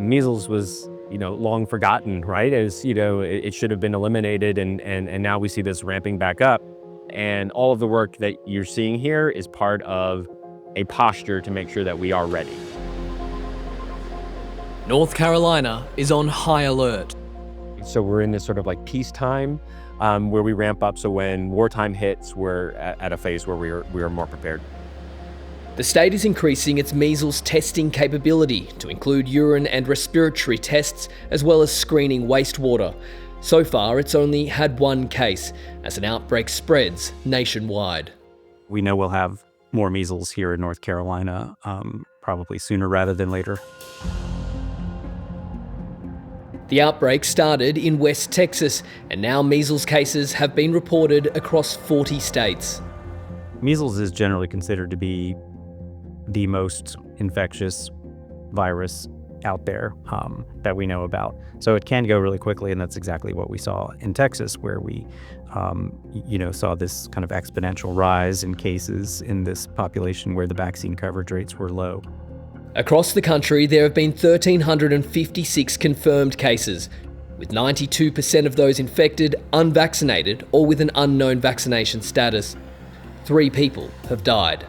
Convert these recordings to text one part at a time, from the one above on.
Measles was, long forgotten, right? As, it should have been eliminated, and now we see this ramping back up. And all of the work that you're seeing here is part of a posture to make sure that we are ready. North Carolina is on high alert. So we're in this sort of like peacetime where we ramp up. So when wartime hits, we're at a phase where we are more prepared. The state is increasing its measles testing capability to include urine and respiratory tests, as well as screening wastewater. So far, it's only had one case as an outbreak spreads nationwide. We know we'll have more measles here in North Carolina, probably sooner rather than later. The outbreak started in West Texas, and now measles cases have been reported across 40 states. Measles is generally considered to be the most infectious virus out there that we know about. So it can go really quickly, and that's exactly what we saw in Texas, where we saw this kind of exponential rise in cases in this population where the vaccine coverage rates were low. Across the country, there have been 1,356 confirmed cases, with 92% of those infected unvaccinated or with an unknown vaccination status. 3 people have died.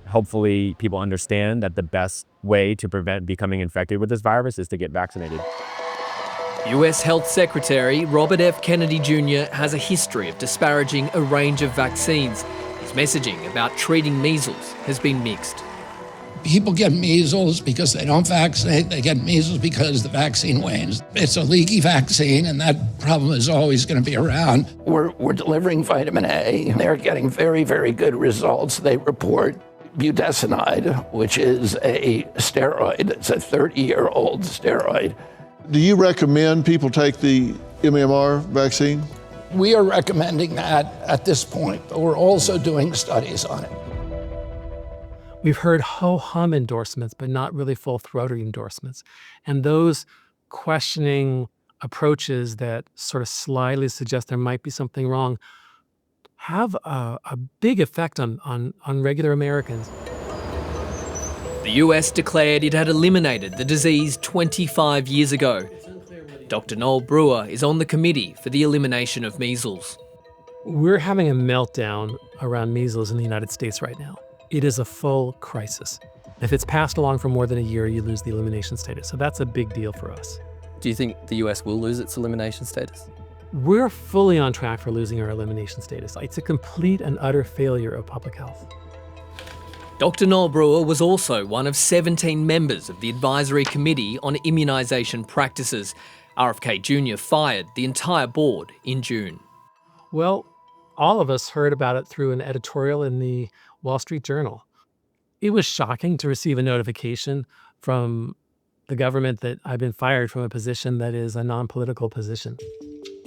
Hopefully people understand that the best way to prevent becoming infected with this virus is to get vaccinated. US Health Secretary Robert F. Kennedy Jr. has a history of disparaging a range of vaccines. His messaging about treating measles has been mixed. People get measles because they don't vaccinate. They get measles because the vaccine wanes. It's a leaky vaccine, and that problem is always going to be around. We're delivering vitamin A. They're getting very, very good results. They report budesonide, which is a steroid. It's a 30-year-old steroid. Do you recommend people take the MMR vaccine? We are recommending that at this point, but we're also doing studies on it. We've heard ho-hum endorsements, but not really full-throated endorsements. And those questioning approaches that sort of slyly suggest there might be something wrong have a big effect on regular Americans. The US declared it had eliminated the disease 25 years ago. Dr. Noel Brewer is on the committee for the elimination of measles. We're having a meltdown around measles in the United States right now. It is a full crisis. If it's passed along for more than a year, you lose the elimination status. So that's a big deal for us. Do you think the US will lose its elimination status? We're fully on track for losing our elimination status. It's a complete and utter failure of public health. Dr. Noel Brewer was also one of 17 members of the Advisory Committee on Immunisation Practices. RFK Jr. fired the entire board in June. Well, all of us heard about it through an editorial in the Wall Street Journal. It was shocking to receive a notification from the government that I've been fired from a position that is a non-political position.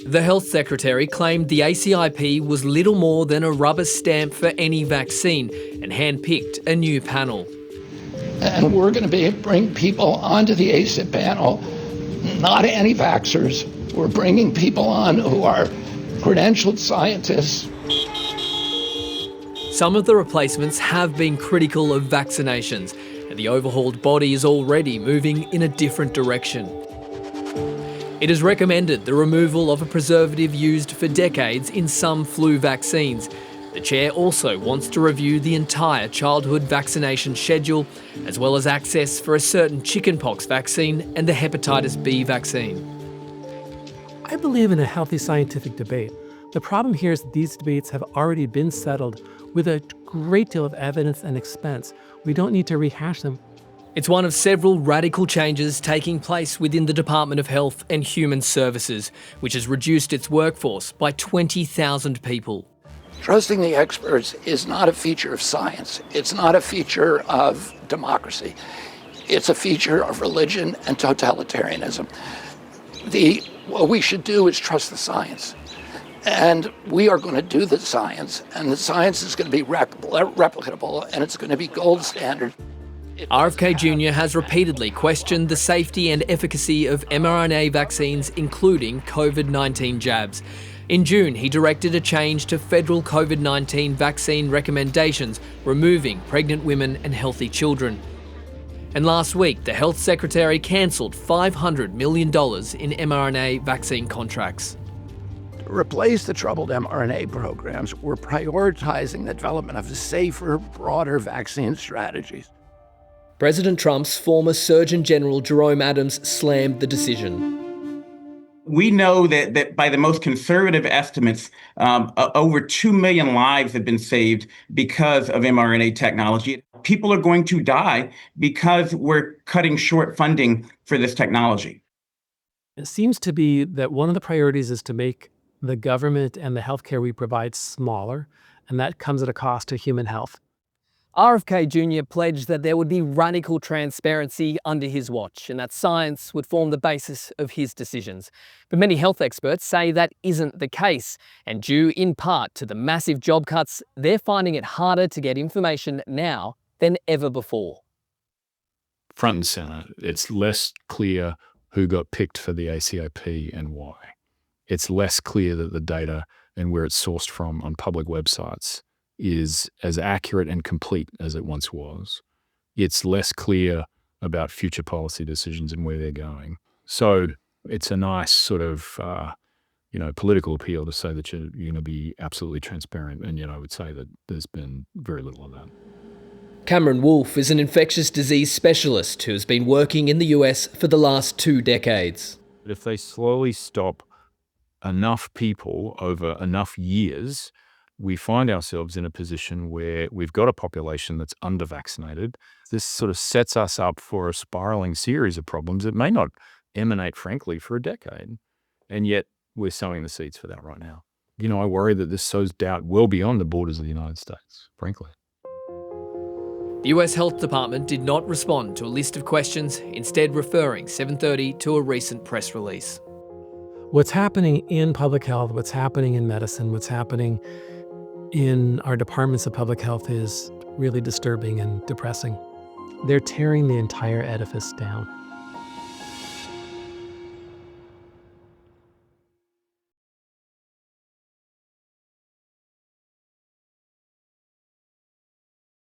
The health secretary claimed the ACIP was little more than a rubber stamp for any vaccine and handpicked a new panel. And we're going to bring people onto the ACIP panel, not anti-vaxxers. We're bringing people on who are credentialed scientists. Some of the replacements have been critical of vaccinations, and the overhauled body is already moving in a different direction. It has recommended the removal of a preservative used for decades in some flu vaccines. The chair also wants to review the entire childhood vaccination schedule, as well as access for a certain chickenpox vaccine and the hepatitis B vaccine. I believe in a healthy scientific debate. The problem here is that these debates have already been settled with a great deal of evidence and expense. We don't need to rehash them. It's one of several radical changes taking place within the Department of Health and Human Services, which has reduced its workforce by 20,000 people. Trusting the experts is not a feature of science. It's not a feature of democracy. It's a feature of religion and totalitarianism. What we should do is trust the science. And we are going to do the science, and the science is going to be replicable, and it's going to be gold standard. RFK Jr. has repeatedly questioned the safety and efficacy of mRNA vaccines, including COVID-19 jabs. In June, he directed a change to federal COVID-19 vaccine recommendations, removing pregnant women and healthy children. And last week, the Health Secretary cancelled $500 million in mRNA vaccine contracts. To replace the troubled mRNA programs, we're prioritizing the development of safer, broader vaccine strategies. President Trump's former Surgeon General Jerome Adams slammed the decision. We know that by the most conservative estimates, over 2 million lives have been saved because of mRNA technology. People are going to die because we're cutting short funding for this technology. It seems to be that one of the priorities is to make the government and the healthcare we provide smaller, and that comes at a cost to human health. RFK Jr. pledged that there would be radical transparency under his watch and that science would form the basis of his decisions. But many health experts say that isn't the case, and due in part to the massive job cuts, they're finding it harder to get information now than ever before. Front and center, it's less clear who got picked for the ACIP and why. It's less clear that the data and where it's sourced from on public websites is as accurate and complete as it once was. It's less clear about future policy decisions and where they're going. So it's a nice sort of, political appeal to say that you're going to be absolutely transparent. And yet I would say that there's been very little of that. Cameron Wolfe is an infectious disease specialist who has been working in the US for the last 2 decades. But if they slowly stop enough people over enough years, we find ourselves in a position where we've got a population that's under-vaccinated. This sort of sets us up for a spiraling series of problems that may not emanate, frankly, for a decade. And yet we're sowing the seeds for that right now. I worry that this sows doubt well beyond the borders of the United States, frankly. The US Health Department did not respond to a list of questions, instead referring 730 to a recent press release. What's happening in public health, what's happening in medicine, what's happening in our departments of public health is really disturbing and depressing. They're tearing the entire edifice down.